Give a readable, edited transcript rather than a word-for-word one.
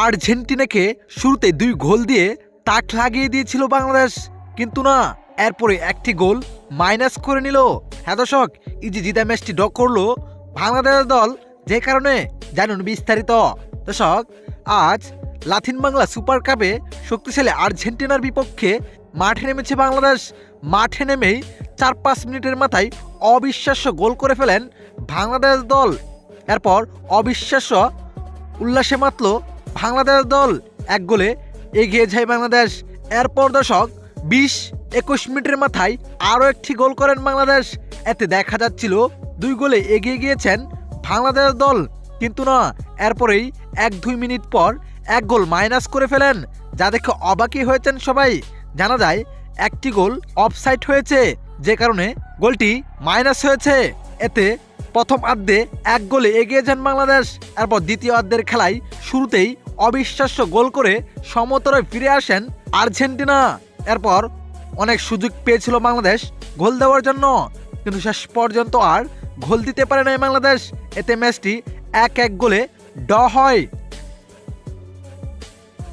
আর্জেন্টিনাকে শুরুতে 2 গোল দিয়ে তাক লাগিয়ে দিয়েছিল বাংলাদেশ, কিন্তু না, এরপরে একটি গোল মাইনাস করে নিল। হ্যাঁ দর্শক, এই যে জিতা ম্যাচটি ড্র করলো বাংলাদেশ দল, যে কারণে জানুন বিস্তারিত। দর্শক, আজ লাতিন বাংলা সুপার কাপে শক্তিশালী আর্জেন্টিনার বিপক্ষে মাঠে নেমেছে বাংলাদেশ। মাঠে নেমেই 4-5 মিনিটের মাথায় অবিশ্বাস্য গোল করে ফেলেন বাংলাদেশ দল। এরপর অবিশ্বাস্য উল্লাসে মাতল বাংলাদেশ দল, 1 গোলে এগিয়ে যায় বাংলাদেশ। এরপর দর্শক 20-21 মিনিটের মাথায় আরও একটি গোল করেন বাংলাদেশ। এতে দেখা যাচ্ছিল 2 গোলে এগিয়ে গিয়েছেন বাংলাদেশ দল, কিন্তু না, এরপরেই 1-2 মিনিট পর 1 গোল মাইনাস করে ফেলেন, যা দেখে অবাকই হয়েছেন সবাই। জানা যায় একটি গোল অফসাইড হয়েছে, যে কারণে গোলটি মাইনাস হয়েছে। এতে প্রথম অর্ধে 1 গোলে এগিয়ে যান বাংলাদেশ। এরপর দ্বিতীয় অর্ধের খেলায় শুরুতেই অবিশ্বাস্য গোল করে সমতলে ফিরে আসেন আর্জেন্টিনা। এরপর অনেক সুযোগ পেয়েছিল বাংলাদেশ গোল দেওয়ার জন্য, কিন্তু শেষ পর্যন্ত আর গোল দিতে পারে নাই বাংলাদেশ। এতে ম্যাচটি 1-1 গোলে ড্র হয়।